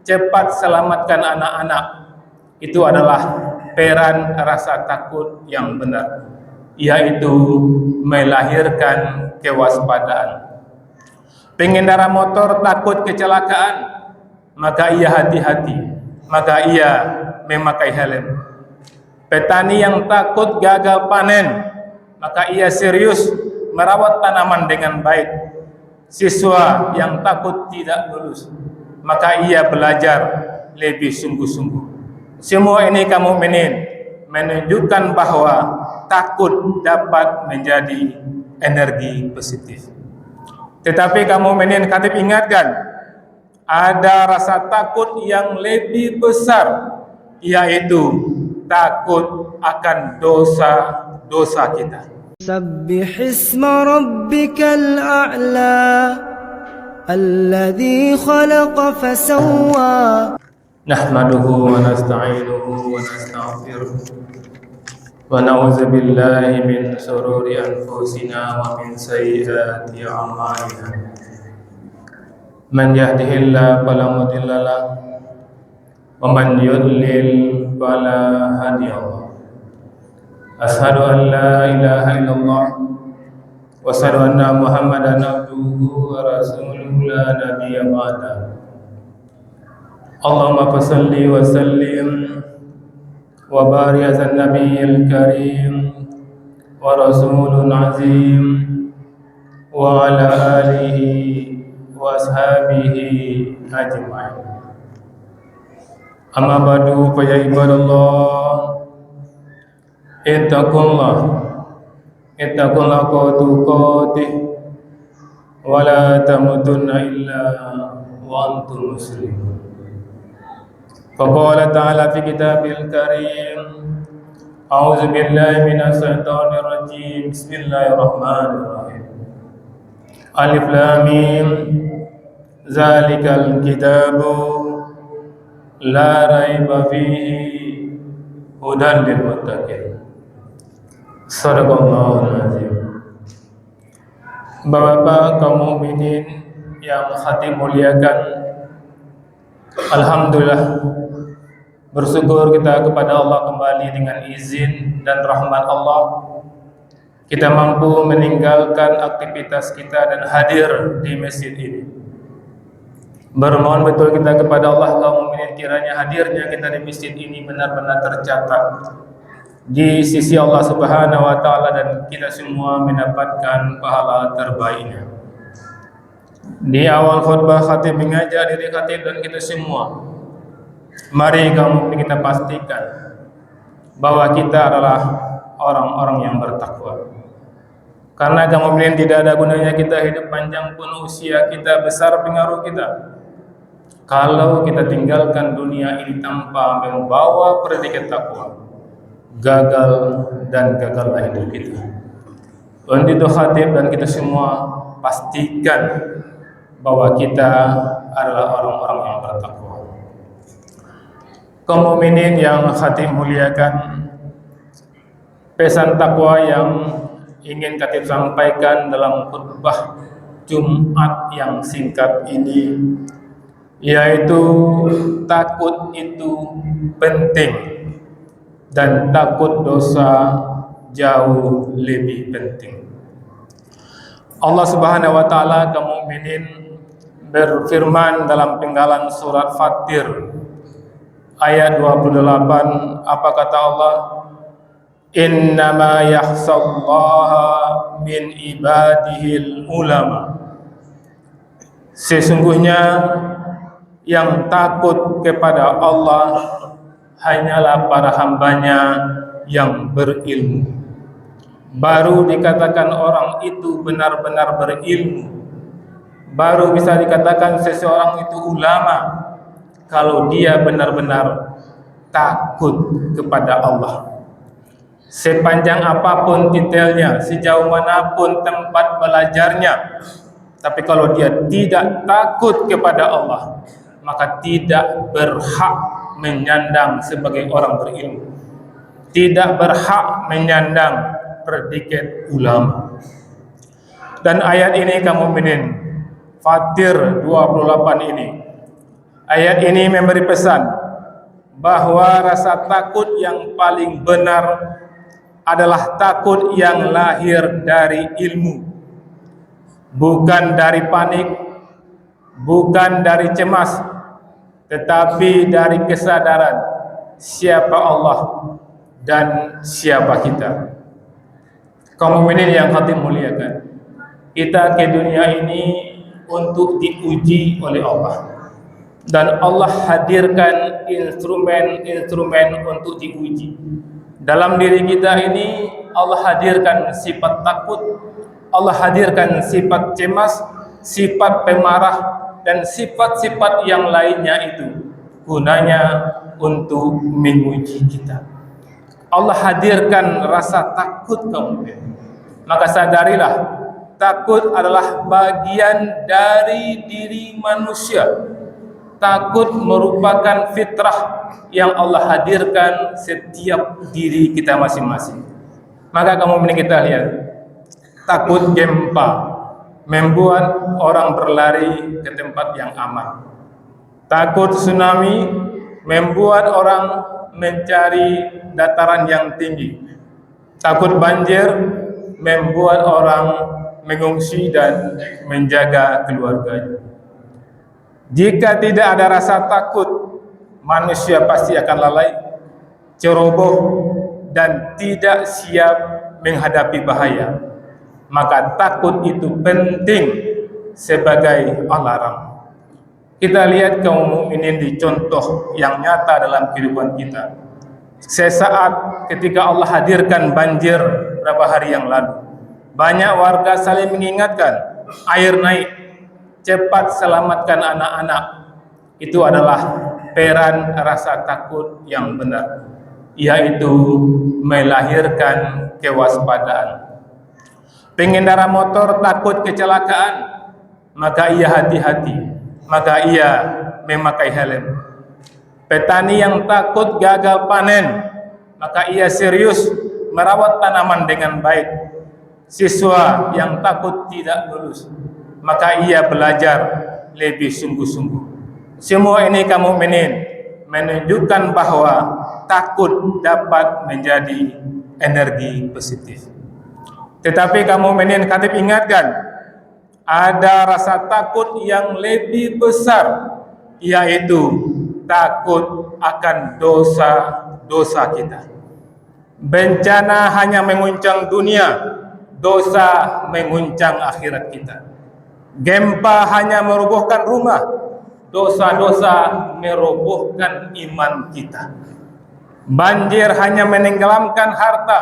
cepat selamatkan anak-anak. Itu adalah peran rasa takut yang benar, yaitu melahirkan kewaspadaan. Pengendara motor takut kecelakaan, maka ia hati-hati, maka ia memakai helm. Petani yang takut gagal panen, maka ia serius merawat tanaman dengan baik. Siswa yang takut tidak lulus, maka ia belajar lebih sungguh-sungguh. Semua ini kaum mukminin menunjukkan bahwa takut dapat menjadi energi positif. Tetapi kaum mukminin, khatib ingatkan, ada rasa takut yang lebih besar, yaitu takut akan dosa-dosa kita. سبح اسم ربك الأعلى الذي خلق فسوى نحمده ونستعينه ونستغفره ونعوذ بالله من شرور أنفسنا ومن سيئات أعمالنا من يهده الله فلا مضل له ومن يضلل فلا هادي له أشهد أن لا إله إلا الله وأشهد أن محمدا عبده ورسوله لا نبي بعده اللهم صل وسلم وبارك على النبي الكريم ورسول عظيم وعلى آله وأصحابه أجمعين أما بعد فيا عباد الله ittaqullah haqqa tuqatih wa la tamutunna illa wa antum muslimun. Faqala ta'ala fi kitabil karim, a'udzu billahi minasy syaithanir rajim, bismillahirrahmanirrahim. Alif lam mim, zalikal kitabu la raiba fihi hudan lil muttaqin. Sadaqallahul azim. Bapak-bapak kaum mukminin yang khatib muliakan, alhamdulillah, bersyukur kita kepada Allah kembali dengan izin dan rahmat Allah. Kita mampu meninggalkan aktivitas kita dan hadir di masjid ini. Bermohon betul kita kepada Allah kaum mukminin, kiranya hadirnya kita di masjid ini benar-benar tercatat di sisi Allah Subhanahu wa taala dan kita semua mendapatkan pahala terbaiknya. Di awal khutbah khatib mengajak diri khatib dan kita semua, mari kaum kita pastikan bahwa kita adalah orang-orang yang bertakwa. Karena kaum mukminin, tidak ada gunanya kita hidup panjang pun usia kita, besar pengaruh kita, kalau kita tinggalkan dunia ini tanpa membawa predikat takwa. Gagal dan gagallah hidup kita. Untuk itu khatib dan kita semua pastikan bahwa kita adalah orang-orang yang bertakwa. Kaum mukminin yang khatib muliakan, pesan takwa yang ingin khatib sampaikan dalam khutbah Jumat yang singkat ini, yaitu takut itu penting dan takut dosa jauh lebih penting. Allah Subhanahu wa taala kaum mukminin berfirman dalam penggalan surat Fatir ayat 28, apa kata Allah? Innama yakhsallaha min ibadihil ulama. Sesungguhnya yang takut kepada Allah hanyalah para hambanya yang berilmu. Baru dikatakan orang itu benar-benar berilmu, baru bisa dikatakan seseorang itu ulama kalau dia benar-benar takut kepada Allah. Sepanjang apapun detailnya, sejauh manapun tempat belajarnya, tapi kalau dia tidak takut kepada Allah, maka tidak berhak menyandang sebagai orang berilmu, tidak berhak menyandang predikat ulama. Dan ayat ini kaum mukminin, Fatir 28 ini Ayat ini memberi pesan bahwa rasa takut yang paling benar adalah takut yang lahir dari ilmu, bukan dari panik, bukan dari cemas, tetapi dari kesadaran siapa Allah dan siapa kita. Kaum mukminin yang hati muliakan, kita ke dunia ini untuk diuji oleh Allah, dan Allah hadirkan instrumen-instrumen untuk diuji. Dalam diri kita ini Allah hadirkan sifat takut, Allah hadirkan sifat cemas, sifat pemarah, dan sifat-sifat yang lainnya itu gunanya untuk menguji kita. Allah hadirkan rasa takut kamu. Maka sadarilah, takut adalah bagian dari diri manusia. Takut merupakan fitrah yang Allah hadirkan setiap diri kita masing-masing. Maka kamu ini kita lihat, takut gempa membuat orang berlari ke tempat yang aman. Takut tsunami membuat orang mencari dataran yang tinggi. Takut banjir membuat orang mengungsi dan menjaga keluarganya. Jika tidak ada rasa takut, manusia pasti akan lalai, ceroboh, dan tidak siap menghadapi bahaya. Maka takut itu penting sebagai alarm. Kita lihat kaum mukminin di contoh yang nyata dalam kehidupan kita. Sesaat ketika Allah hadirkan banjir beberapa hari yang lalu, banyak warga saling mengingatkan, air naik, cepat selamatkan anak-anak. Itu adalah peran rasa takut yang benar, yaitu melahirkan kewaspadaan. Pengendara motor takut kecelakaan, maka ia hati-hati, maka ia memakai helm. Petani yang takut gagal panen, maka ia serius merawat tanaman dengan baik. Siswa yang takut tidak lulus, maka ia belajar lebih sungguh-sungguh. Semua ini kaum mukminin menunjukkan bahwa takut dapat menjadi energi positif. Tetapi kaum mukminin, khatib ingatkan, ada rasa takut yang lebih besar, yaitu takut akan dosa-dosa kita. Bencana hanya menguncang dunia, dosa menguncang akhirat kita. Gempa hanya merobohkan rumah, dosa-dosa merobohkan iman kita. Banjir hanya menenggelamkan harta,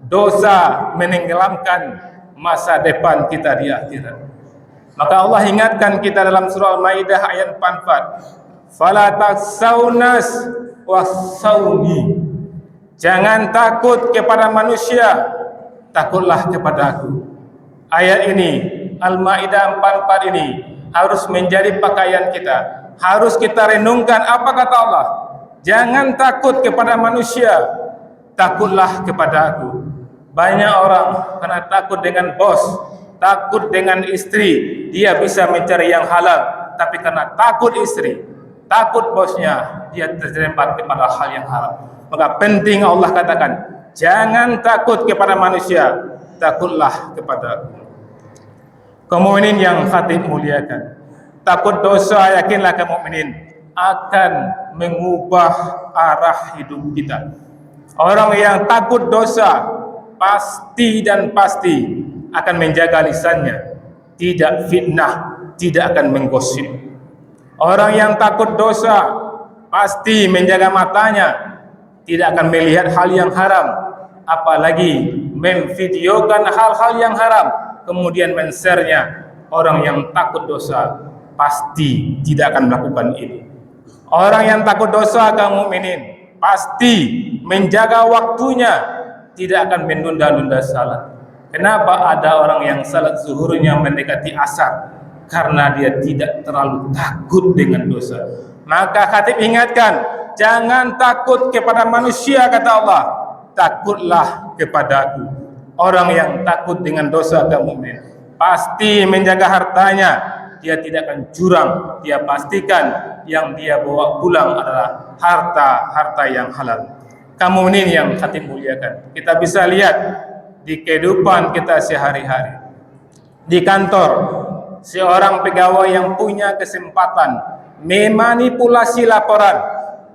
dosa menenggelamkan masa depan kita di akhirat. Maka Allah ingatkan kita dalam surah Al-Maidah ayat 44, fala taksaunas wassauni. Jangan takut kepada manusia, takutlah kepada Aku. Ayat ini, Al-Maidah 44 ini harus menjadi pakaian kita. Harus kita renungkan apa kata Allah. Jangan takut kepada manusia, takutlah kepada Aku. Banyak orang karena takut dengan bos, takut dengan istri, dia bisa mencari yang halal, tapi karena takut istri, takut bosnya, dia terjerembab kepada hal yang haram. Maka penting Allah katakan, jangan takut kepada manusia, takutlah kepada Aku. Kaum mukminin yang khatib muliakan, takut dosa, yakinlah kaum mukminin akan mengubah arah hidup kita. Orang yang takut dosa pasti dan pasti akan menjaga lisannya, tidak fitnah, tidak akan menggosip. Orang yang takut dosa pasti menjaga matanya, tidak akan melihat hal yang haram, apalagi memvideokan hal-hal yang haram kemudian men-share-nya. Orang yang takut dosa pasti tidak akan melakukan ini. Orang yang takut dosa kaum mukminin pasti menjaga waktunya, tidak akan menunda-nunda salat. Kenapa ada orang yang salat zuhurnya mendekati asar? Karena dia tidak terlalu takut dengan dosa. Maka khatib ingatkan, jangan takut kepada manusia, kata Allah, takutlah kepada Aku. Orang yang takut dengan dosa kaum mukmin pasti menjaga hartanya, dia tidak akan curang. Dia pastikan yang dia bawa pulang adalah harta yang halal. Kamu ini yang hati muliakan. Kita bisa lihat di kehidupan kita sehari-hari. Di kantor, seorang pegawai yang punya kesempatan memanipulasi laporan,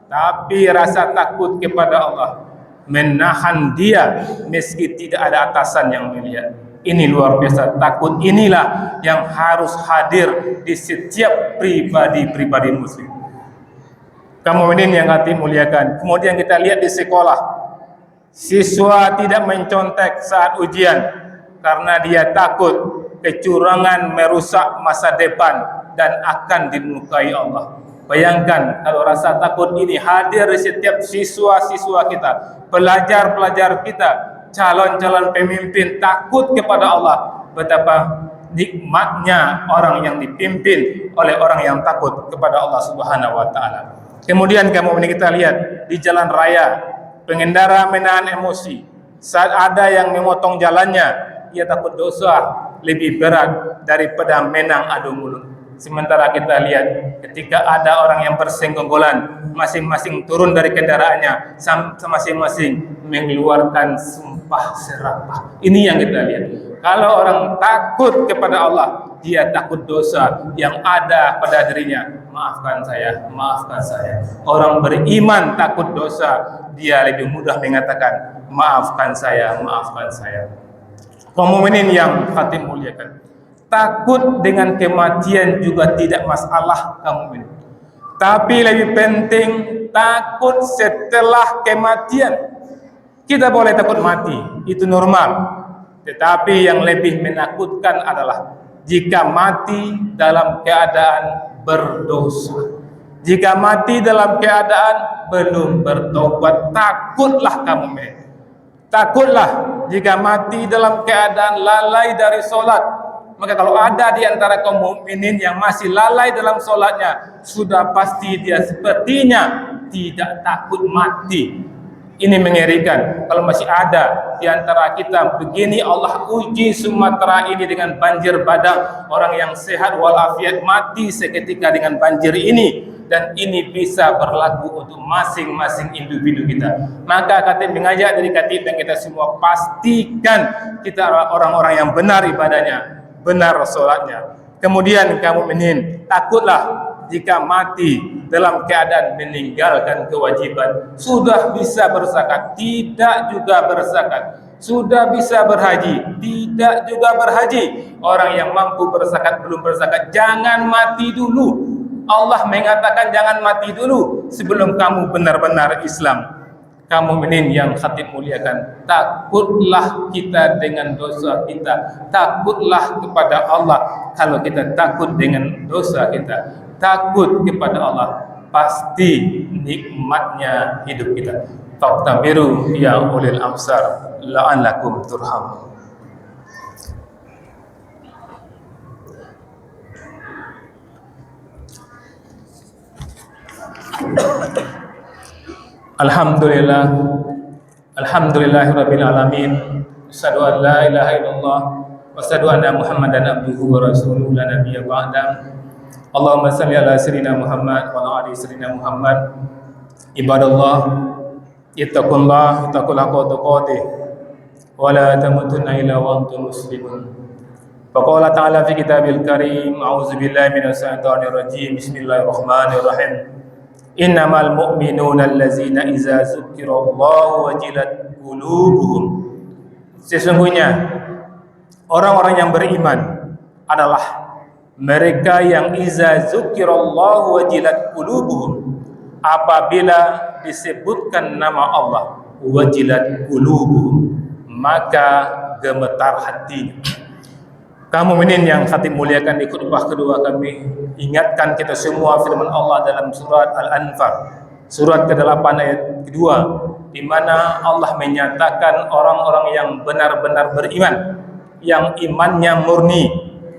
tapi rasa takut kepada Allah menahan dia meski tidak ada atasan yang melihat. Ini luar biasa. Takut inilah yang harus hadir di setiap pribadi muslim. Kamu ini yang hati muliakan. Kemudian kita lihat di sekolah, siswa tidak mencontek saat ujian karena dia takut kecurangan merusak masa depan dan akan dimurkai Allah. Bayangkan kalau rasa takut ini hadir di setiap siswa-siswa kita, pelajar-pelajar kita, calon-calon pemimpin takut kepada Allah. Betapa nikmatnya orang yang dipimpin oleh orang yang takut kepada Allah Subhanahu wa taala. Kemudian ini kita lihat di jalan raya, pengendara menahan emosi. Saat ada yang memotong jalannya, ia takut dosa lebih berat daripada menang adu mulut. Sementara kita lihat ketika ada orang yang bersenggolan, masing-masing turun dari kendaraannya, masing-masing mengeluarkan sumpah serapah. Ini yang kita lihat. Kalau orang takut kepada Allah, dia takut dosa yang ada pada dirinya. Maafkan saya, maafkan saya. Orang beriman takut dosa, dia lebih mudah mengatakan maafkan saya, maafkan saya. Kaum mukminin yang hati muliakan, takut dengan kematian juga tidak masalah kaum mukminin. Tapi lebih penting takut setelah kematian. Kita boleh takut mati, itu normal. Tetapi yang lebih menakutkan adalah jika mati dalam keadaan berdosa. Jika mati dalam keadaan belum bertobat, takutlah kamu mukmin. Takutlah jika mati dalam keadaan lalai dari solat. Maka kalau ada di antara kaum mukminin yang masih lalai dalam solatnya, sudah pasti dia sepertinya tidak takut mati. Ini mengerikan. Kalau masih ada di antara kita begini, Allah uji Sumatera ini dengan banjir bandang. Orang yang sehat walafiat mati seketika dengan banjir ini. Dan ini bisa berlaku untuk masing-masing individu kita. Maka Khatib mengajak dari Khatib dan kita semua, pastikan kita orang-orang yang benar ibadahnya, benar sholatnya. Kemudian kamu mukminin, takutlah jika mati dalam keadaan meninggalkan kewajiban. Sudah bisa berzakat, tidak juga berzakat. Sudah bisa berhaji, tidak juga berhaji. Orang yang mampu berzakat belum berzakat, jangan mati dulu. Allah mengatakan jangan mati dulu sebelum kamu benar-benar Islam. Kamu mukminin yang Khatib muliakan, takutlah kita dengan dosa kita. Takutlah kepada Allah. Kalau kita takut dengan dosa kita, takut kepada Allah, pasti nikmatnya hidup kita. Faqtabiru ya ulil absar la'allakum turhamun. Alhamdulillahirabbil alamin. Asyhadu an la ilaha illallah wa asyhadu anna Muhammadan abduhu wa rasuluhu la nabiyya ba'da. Allahumma salli ala sayyidina Muhammad wa ala ali sayyidina Muhammad. Ibadallah, ittaqullah haqqa tuqatih wa la tamutunna illa wa antum muslimun. Faqala ta'ala fi kitabil karim, a'udzu billahi minasy syaithanir rajim. Bismillahirrahmanirrahim. Innamal mu'minuna allazina iza dzukirallahu wajilat qulubuhum. Sesungguhnya orang-orang yang beriman adalah mereka yang iza dzukirallahu wajilat qulubuhum. Apabila disebutkan nama Allah, wajilat qulubuhum, maka gemetar hatinya. Kamu mukminin yang Khatib muliakan, di khutbah kedua kami ingatkan kita semua firman Allah dalam surat Al-Anfal, surat ke-8 ayat kedua, di mana Allah menyatakan orang-orang yang benar-benar beriman, yang imannya murni,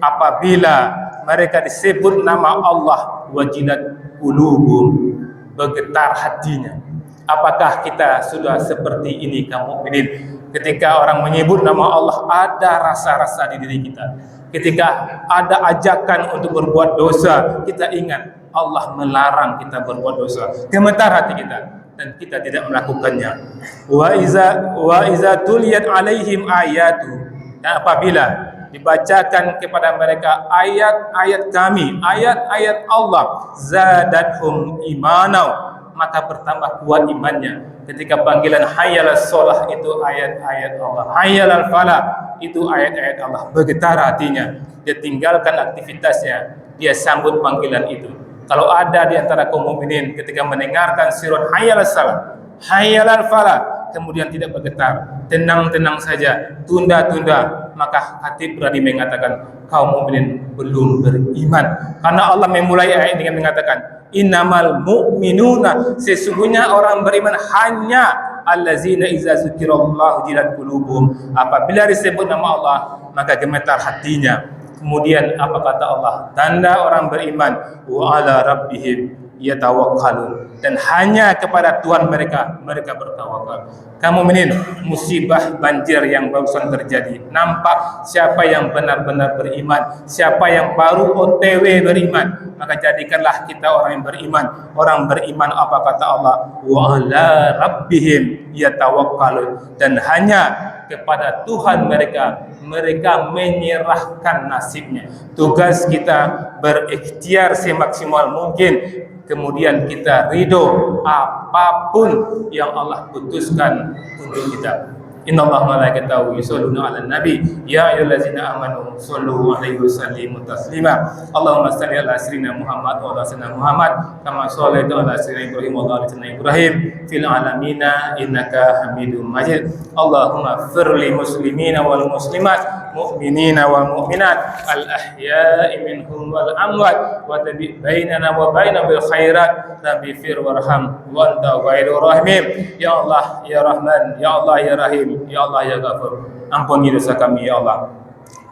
apabila mereka disebut nama Allah, wajilat qulubuhum, bergetar hatinya. Apakah kita sudah seperti ini kamu mukminin? Ketika orang menyebut nama Allah, ada rasa-rasa di diri kita. Ketika ada ajakan untuk berbuat dosa, kita ingat Allah melarang kita berbuat dosa. Gemetar hati kita dan kita tidak melakukannya. Wa iza tuliyat alaihim ayatu. Dan apabila dibacakan kepada mereka ayat-ayat kami, ayat-ayat Allah, zadathum imanau, maka bertambah kuat imannya. Ketika panggilan hayyalas shalah itu ayat-ayat Allah, hayyalal falah itu ayat-ayat Allah, bergetar hatinya, dia tinggalkan aktivitasnya, dia sambut panggilan itu. Kalau ada di antara kaum mukminin ketika mendengarkan sirot hayyalas shalah, hayyalal falah, kemudian tidak bergetar, tenang-tenang saja, tunda-tunda, maka khatib berani mengatakan kaum mukminin belum beriman. Karena Allah memulai ayat dengan mengatakan innamal mu'minuna, sesungguhnya orang beriman hanya allazina iza zukirallahu jilat qulubuhum, apabila disebut nama Allah maka gemetar hatinya. Kemudian apa kata Allah? Tanda orang beriman, wa ala rabbihim yatawakkalun, dan hanya kepada Tuhan mereka bertawakal. Kamu mukminin, musibah banjir yang barusan terjadi, nampak siapa yang benar-benar beriman, siapa yang baru OTW beriman, maka jadikanlah kita orang yang beriman. Orang beriman apa kata Allah? Wa ala rabbihim yatawakkalun, dan hanya kepada Tuhan mereka menyerahkan nasibnya. Tugas kita berikhtiar semaksimal mungkin, kemudian kita ridho apapun yang Allah putuskan untuk kita. Innallaha malaikatahu yusholluna 'alan nabi ya ayyuhallazina amanu shollu 'alaihi wa sallimu taslima. Allahumma shalli ala sayyidina Muhammad wa ala sayyidina Muhammad kama shallaita ala sayyidina Ibrahim wa ala sayyidina Ibrahim fil alamin innaka Hamidum Majid. Allahumma ighfir lil muslimina wal muslimat, mu'minina wal mu'minat, al ahya'i minhum wal amwat, wa tabi' bainana wa bainahum bil khairat, rabbi fir warham wa anta khairur rahimin. Ya Allah ya Rahman, ya Allah ya Rahim, ya Allah ya Ghafur, ampuni dosa kami ya Allah,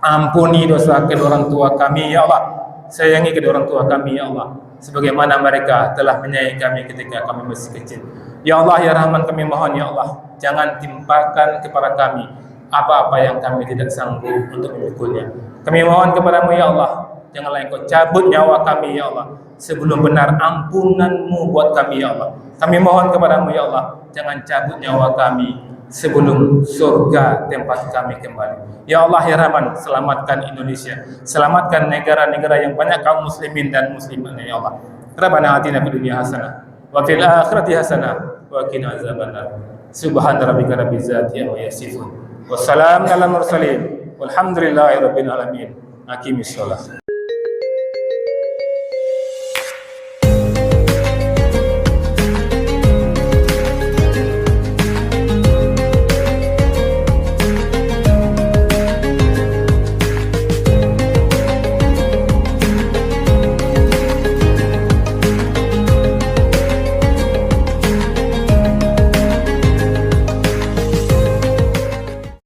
ampuni dosa kedua orang tua kami ya Allah, sayangi kedua orang tua kami ya Allah, sebagaimana mereka telah menyayangi kami ketika kami masih kecil. Ya Allah ya Rahman, kami mohon ya Allah, jangan timpakan kepada kami apa-apa yang kami tidak sanggup untuk memukulnya. Kami mohon kepadamu ya Allah, janganlah Engkau cabut nyawa kami ya Allah sebelum benar ampunan-Mu buat kami ya Allah. Kami mohon kepadamu ya Allah, jangan cabut nyawa kami sebelum surga tempat kami kembali. Ya Allah ya Rahman, selamatkan Indonesia, selamatkan negara-negara yang banyak kaum muslimin dan muslimat ya Allah. Rabbana atina fid dunya hasanah wa fil akhirati hasanah wa qina azabannar. Subhana rabbika rabbil izzati amma yasifun. Wassalamu ala mursalin. Walhamdulillahi rabbil alamin. Aqimis shalah.